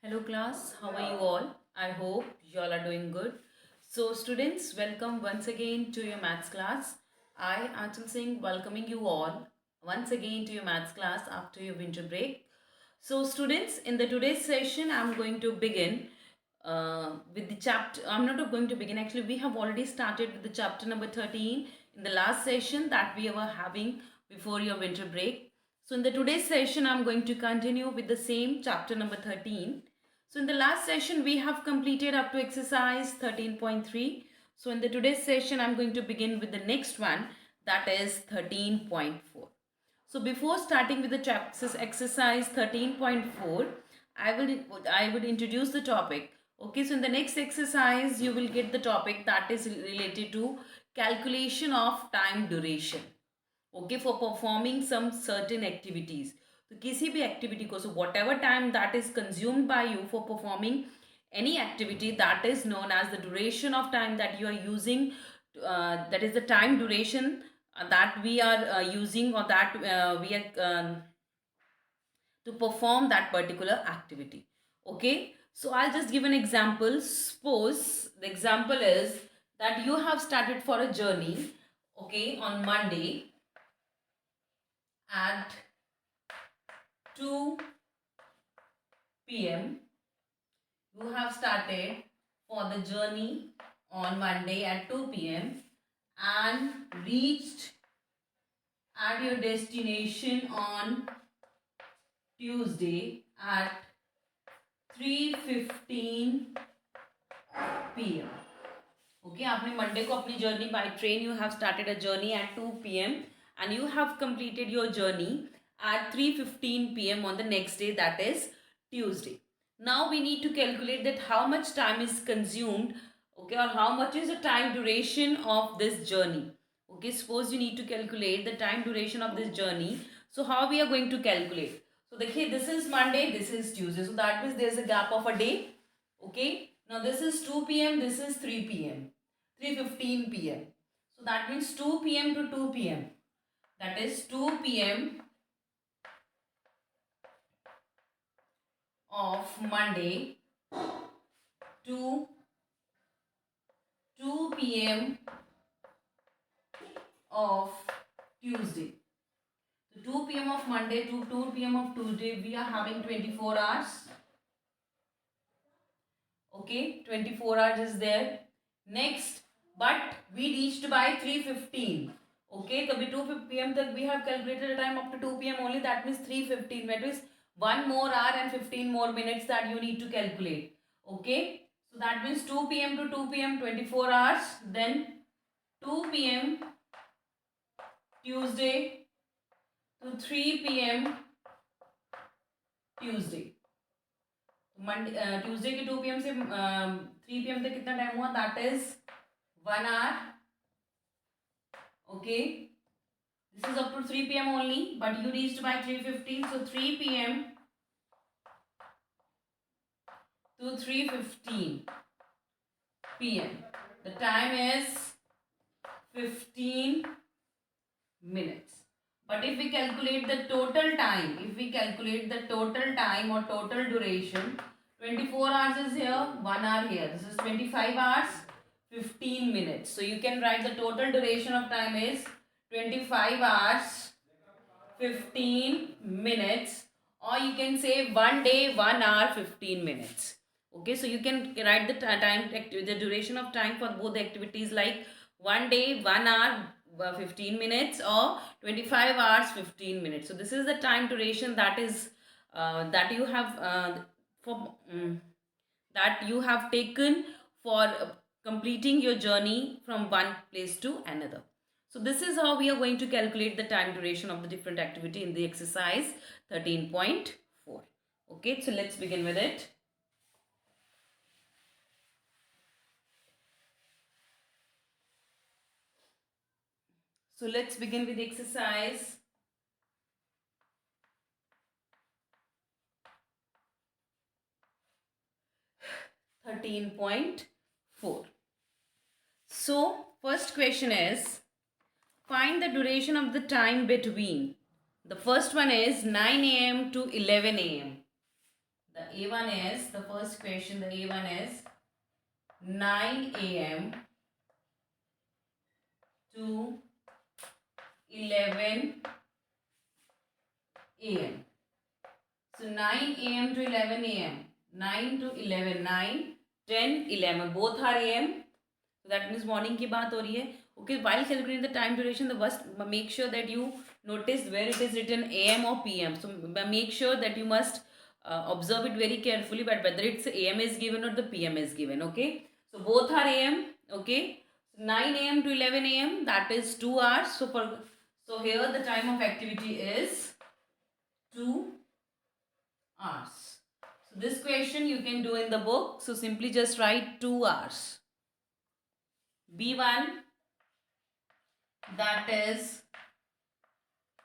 Hello class, how are you all? I hope you all are doing good. So students, welcome once again to your maths class. I, Anchal Singh, welcoming you all once again to your maths class after your winter break. So students, in the today's session, I'm going to begin with the chapter. I'm not going to begin, actually we have already started with the chapter number 13 in the last session that we were having before your winter break. So in the today's session, I'm going to continue with the same chapter number 13. So in the last session, we have completed up to exercise 13.3. So in the today's session, I'm going to begin with the next one, that is 13.4. So before starting with the exercise 13.4, I would introduce the topic. Okay, so in the next exercise, you will get the topic that is related to calculation of time duration. Okay, for performing some certain activities. तो किसी भी activity को, so whatever time that is consumed by you for performing any activity, that is known as the duration of time that you are using, that is the time duration that we are using, or that we are to perform that particular activity. Okay, so I'll just give an example. Suppose the example is that you have started for a journey, okay, on Monday at 2 p.m. You have started for the journey on Monday at 2 p.m. and reached at your destination on Tuesday at 3:15 p.m. Okay, आपने Monday को अपनी journey by train, you have started a journey at 2 p.m. and you have completed your journey at 3:15 p.m. on the next day, that is Tuesday. Now we need to calculate that how much time is consumed, okay, or how much is the time duration of this journey. Okay, suppose you need to calculate the time duration of this journey. So how we are going to calculate? So देखिए, this is Monday, this is Tuesday, so that means there is a gap of a day. Okay, now this is 2 p.m., this is 3 p.m. 3:15 p.m. So that means 2 p.m. to 2 p.m. That is 2 p.m. of Monday to 2 p.m. of Tuesday. So 2 p.m. of Monday to 2 p.m. of Tuesday, we are having 24 hours. Okay, 24 hours is there. Next, but we reached by 3:15. Okay, so 2 p.m. तक we have calculated the time up to 2 p.m. only. That means 3:15. That is 1 more hour and 15 more minutes that you need to calculate. Okay, so that means 2 p.m. to 2 p.m. 24 hours. Then 2 p.m. Tuesday to 3 p.m. Tuesday. Monday Tuesday के 2 p.m. से 3 p.m. तक कितना time हुआ? That is 1 hour. Okay, this is up to 3 p.m. only, but you reached by 3:15. So 3 p.m. to 3:15 p.m. The time is 15 minutes. But if we calculate the total time, or total duration, 24 hours is here, 1 hour here. This is 25 hours, 15 minutes. So you can write the total duration of time is 25 hours, 15 minutes, or you can say 1 day, 1 hour, 15 minutes. Okay, so you can write the duration of time for both the activities, like 1 day, 1 hour, 15 minutes, or 25 hours, 15 minutes. So this is the time duration that is that you have that you have taken for completing your journey from one place to another. So this is how we are going to calculate the time duration of the different activity in the exercise 13.4. Okay, so let's begin with it. So let's begin with the exercise. (13.4). So first question is, find the duration of the time between. The first one is 9 a.m. to 11 a.m. The A1 is, the first question, the A1 is 9 a.m. to 11 a.m. So 9 a.m. to 11 a.m. 9 to 11, 9, 10, 11. Both are a.m. So that means morning की बात हो रही है. Okay, while calculating the time duration, the first make sure that you notice where it is written AM or PM. So make sure that you must observe it very carefully, but whether it's AM is given or the PM is given. Okay, so both are AM. Okay, 9 AM to 11 AM, that is 2 hours. So here the time of activity is 2 hours. So this question you can do in the book. So simply just write 2 hours. B1, that is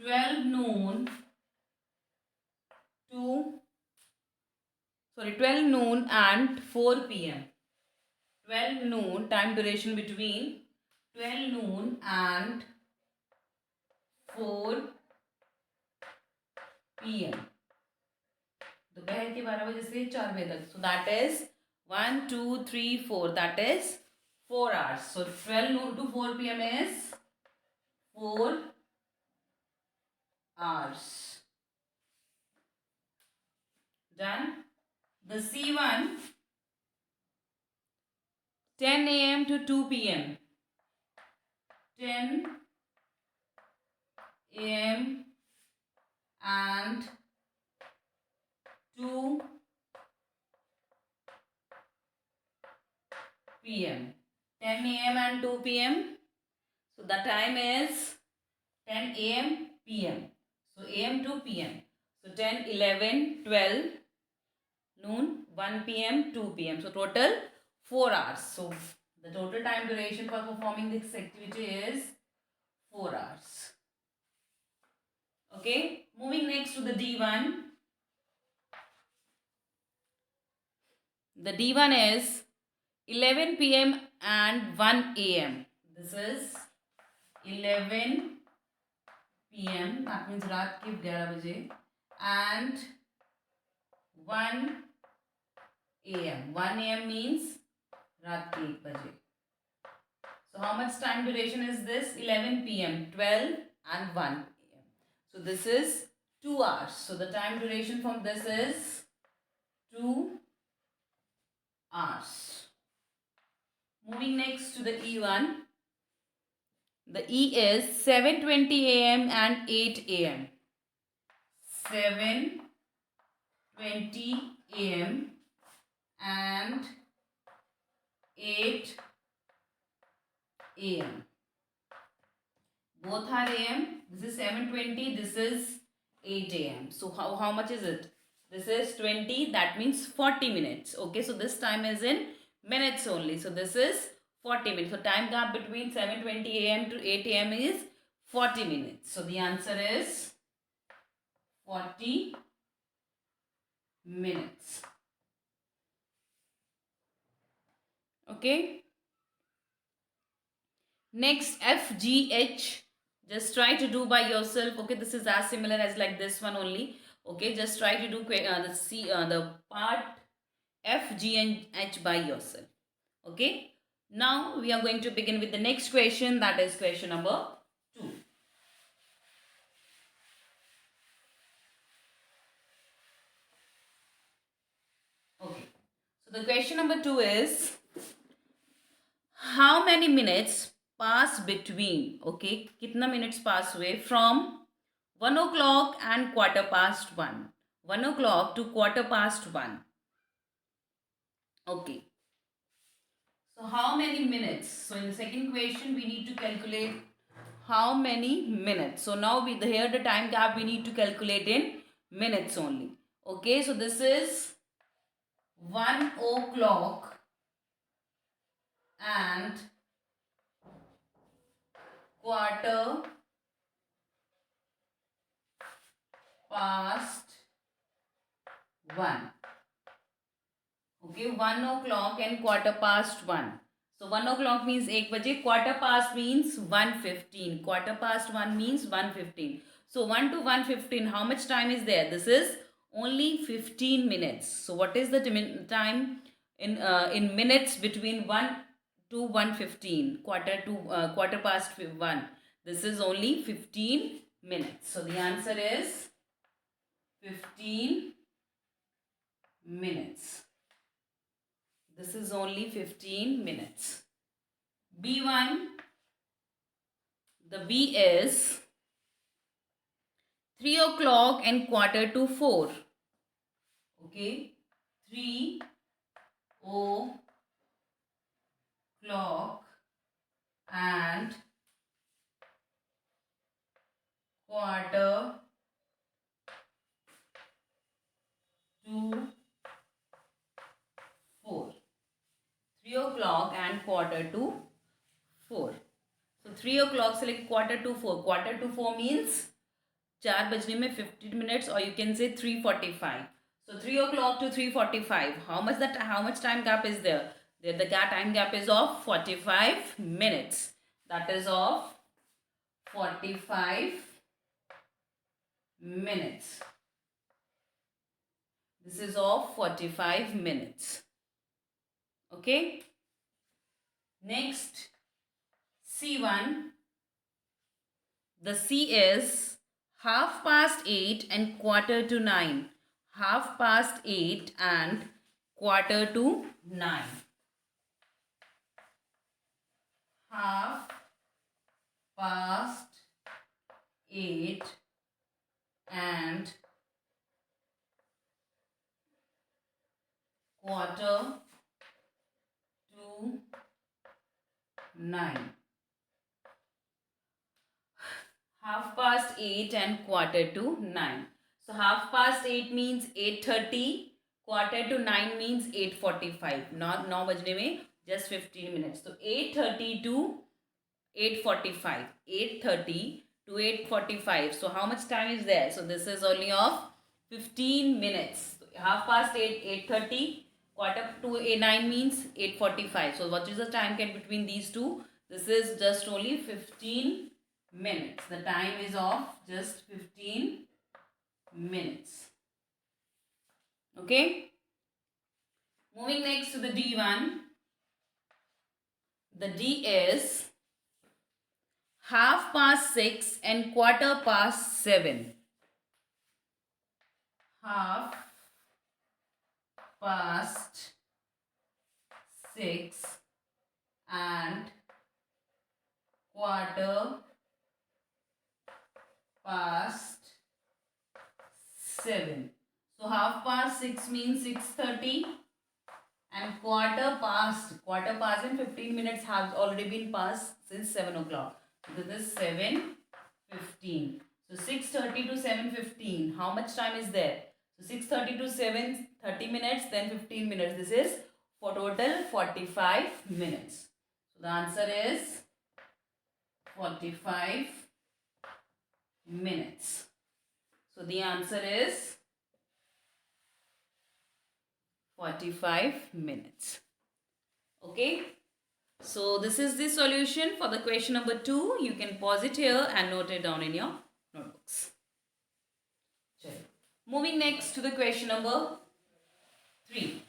12 noon to 12 noon and 4 p.m. 12 noon, time duration between 12 noon and 4 p.m. दोपहर के 12 बजे से 4 बजे तक. So that is 1, 2, 3, 4. That is 4 hours. So 12 noon to 4 p.m. is 4 hours. Done. The C1, 10 a.m. to 2 p.m. 10 a.m. and 2 p.m. 10 a.m. and 2 p.m. So the time is 10 a.m. p.m. So a.m. to p.m. So 10, 11, 12, noon, 1 p.m., 2 p.m. So total 4 hours. So the total time duration for performing this activity is 4 hours. Okay, moving next to the D1. The D1 is 11 p.m. and 1 a.m. This is 11 p.m. That means रात के 11 बजे and 1 a.m. 1 a.m. means रात के 1 बजे. So how much time duration is this? 11 p.m., 12 and 1 a.m. So this is 2 hours. So the time duration from this is 2 hours. Moving next to the E1. The E is 7:20 a.m. and 8 a.m. 7:20 a.m. and 8 a.m. Both are a.m. This is 7:20. This is 8 a.m. So how much is it? This is 20. That means 40 minutes. Okay. So this time is in minutes only. So this is 40 minutes. So time gap between 7:20 a.m. to 8 a.m. is 40 minutes. So the answer is 40 minutes. Okay. Next, FGH. Just try to do by yourself. Okay, this is as similar as like this one only. Okay, just try to do the part F, G and H by yourself. Okay. Now we are going to begin with the next question, that is question number 2. Okay. So the question number 2 is, how many minutes pass between, okay, कितना minutes pass हुए from 1 o'clock and quarter past 1. 1 o'clock to quarter past 1. Okay. So how many minutes? So in the second question, we need to calculate how many minutes. So now here the time gap we need to calculate in minutes only. Okay, so this is 1 o'clock and quarter past 1. Okay, 1 o'clock and quarter past 1. So 1 o'clock means 1 baje, quarter past means 1:15. Quarter past 1 means 1:15. So 1 to 1:15, how much time is there? This is Only 15 minutes. So what is the time in minutes between 1 to 1:15, quarter past 1? This is only 15 minutes. So the answer is 15 minutes. This is only 15 minutes. B1, the B is 3 o'clock and quarter to 4. Okay, 3 o'clock and quarter to 4. 3 o'clock and quarter to 4. So 3 o'clock से लेके quarter to 4. Quarter to 4 means 4 बजने में 15 minutes, or you can say 3:45. So 3 o'clock to 3:45. How much time gap is there? The time gap is of 45 minutes. That is of 45 minutes. This is of 45 minutes. Okay. Next, C1. The C is 8:30 and quarter to 9. 8:30 and quarter to 9. 8:30 and quarter to 9. 8:30 and quarter to 9. So 8:30 means 8:30. Quarter to 9 means 8:45. Not 9 बजने में just 15 minutes. So 8:30 to 8:45. 8:30 to 8:45. So how much time is there? So this is only of 15 minutes. 8:30, 8:30. Quarter to 9 means 8:45. So what is the time gap between these two? This is just only 15 minutes. The time is of just 15 minutes. Okay. Moving next to the D1. The D is 6:30 and quarter past 7. 6:30 and quarter past 7. So 6:30 means 6:30 and quarter past in 15 minutes have already been passed since 7 o'clock. This is 7:15. So 6:30 to 7:15. How much time is there? So 6:30 to 7:30 minutes, then 15 minutes. This is for total 45 minutes. So the answer is 45 minutes. So the answer is 45 minutes. Okay. So this is the solution for the question number 2. You can pause it here and note it down in your notebooks. Moving next to the question number 3.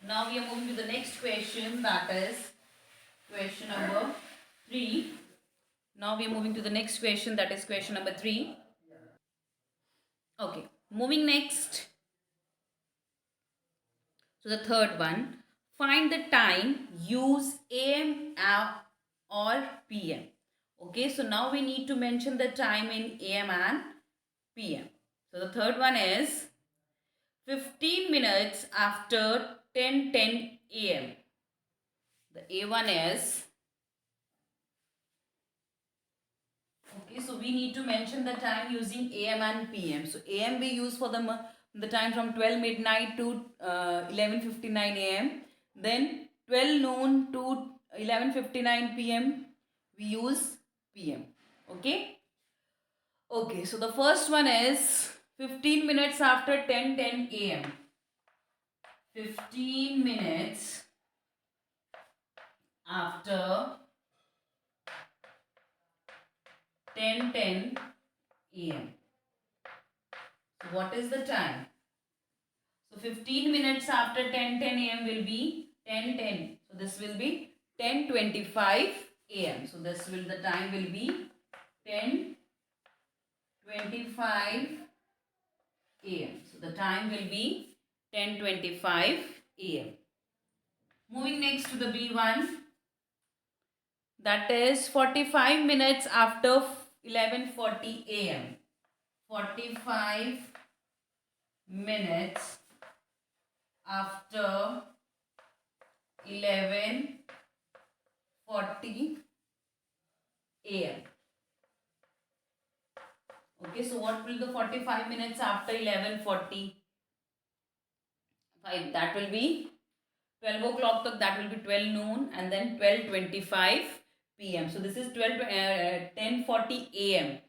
Now we are moving to the next question, that is question number 3. Now we are moving to the next question, that is question number 3. Okay, moving next to the third one. Find the time, use AM or PM. Okay, so now we need to mention the time in AM and PM. So the third one is 15 minutes after 10:10 AM. The A1 is, okay, so we need to mention the time using AM and PM. So AM we use for the time from 12 midnight to 11:59 AM. Then 12 noon to 11:59 PM we use PM. Okay. Okay, so the first one is 15 minutes after 10:10 AM. 15 minutes after 10:10 AM. What is the time? So 15 minutes after 10:10 a.m. will be 10:10. So this will be 10:25 a.m. So this will, the time will be 10:25 a.m. So the time will be 10:25 a.m. Moving next to the B1, that is 45 minutes after 11:40 a.m. 45 minutes after 11:40 a.m. Okay, so what will the 45 minutes after 11:40? That will be 12 o'clock, that will be 12 noon, and then 12:25 p.m. So this is 10:40 a.m.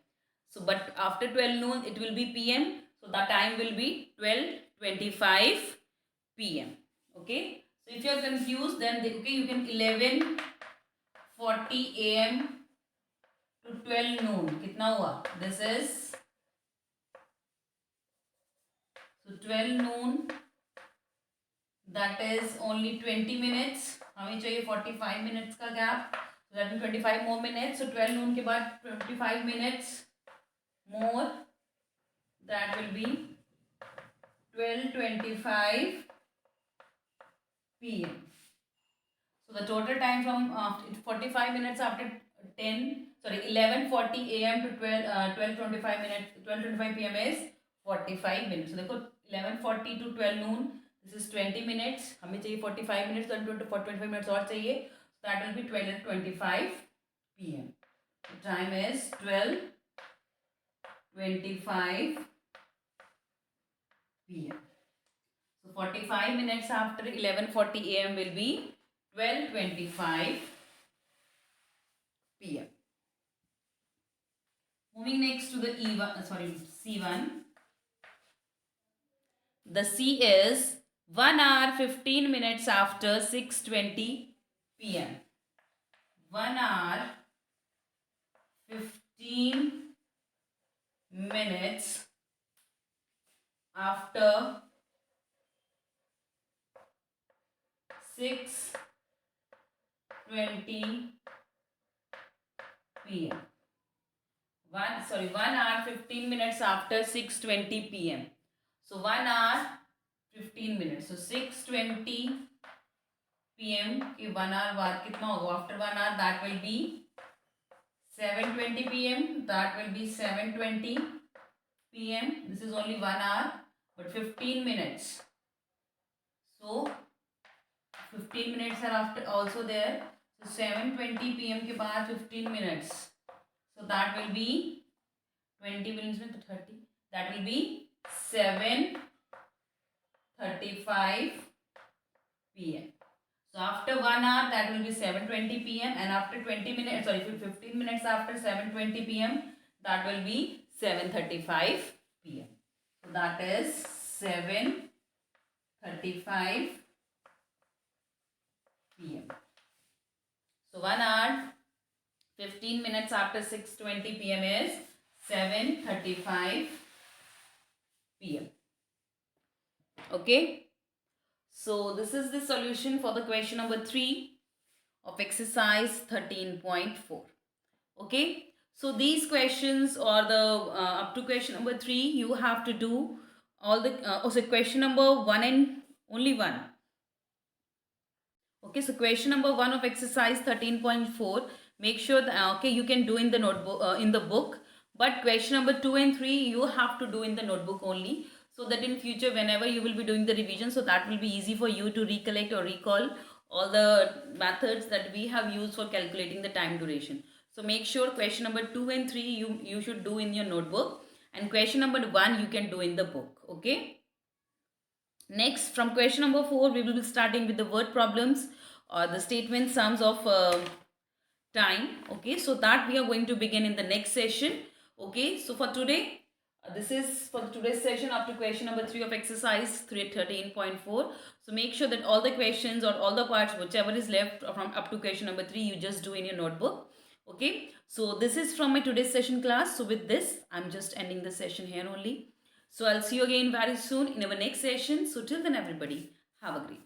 So but after 12 noon it will be p.m. So the time will be 12:25 p.m. Okay. So if you are confused, then okay, you can 11:40 a.m. to 12 noon. कितना हुआ? This is, so 12 noon, that is only 20 minutes. हमें चाहिए 45 minutes का gap. So that means 25 more minutes. So 12 noon के बाद 25 minutes more. That will be 12:25 p.m. So the total time from 45 minutes after 11:40 a.m. to 12:25 minutes, 12:25 p.m. is 45 minutes. So देखो 11:40 to 12 noon, this is 20 minutes. हमें चाहिए 45 minutes, तो 25 minutes और चाहिए. So that will be 12:25 p.m. The time is 12:25 p.m. So 45 minutes after 11:40 a.m. will be 12:25 p.m. Moving next to the C1. The C is 1 hour 15 minutes after 6:20 p.m. 1 hour 15 minutes after 6:20 p.m. 1 hour 15 minutes after 6:20 p.m. So 1 hour 15 minutes. So 6:20 p.m. के 1 hour बाद कितना होगा? After 1 hour that will be 7:20 p.m. That will be 7:20 p.m. This is only 1 hour, but 15 minutes. So 15 minutes are after also there. So 7:20 p.m. के बाद 15 minutes. So that will be 20 minutes में 30. That will be 7:35 p.m. So after 1 hour that will be 7:20 p.m. and after 15 minutes after 7:20 p.m. that will be 7:35 p.m. So that is 7:35 p.m. So 1 hour 15 minutes after 6:20 p.m. is 7:35 p.m. Okay. So this is the solution for the question number 3 of exercise 13.4. Okay. So these questions or the up to question number 3 you have to do all the question number 1 and only 1. Okay, so question number 1 of exercise 13.4, make sure that okay, you can do in the notebook in the book, but question number 2 and 3 you have to do in the notebook only, so that in future whenever you will be doing the revision, so that will be easy for you to recollect or recall all the methods that we have used for calculating the time duration. So make sure question number 2 and 3 you should do in your notebook, and question number 1 you can do in the book. Okay. Next, from question number 4, we will be starting with the word problems or the statement sums of time. Okay, so that we are going to begin in the next session. Okay, so for today, this is for today's session up to question number 3 of exercise 13.4. So make sure that all the questions or all the parts, whichever is left from up to question number 3, you just do in your notebook. Okay, so this is from my today's session class. So with this, I'm just ending the session here only. So I'll see you again very soon in our next session. So till then, everybody, have a great day.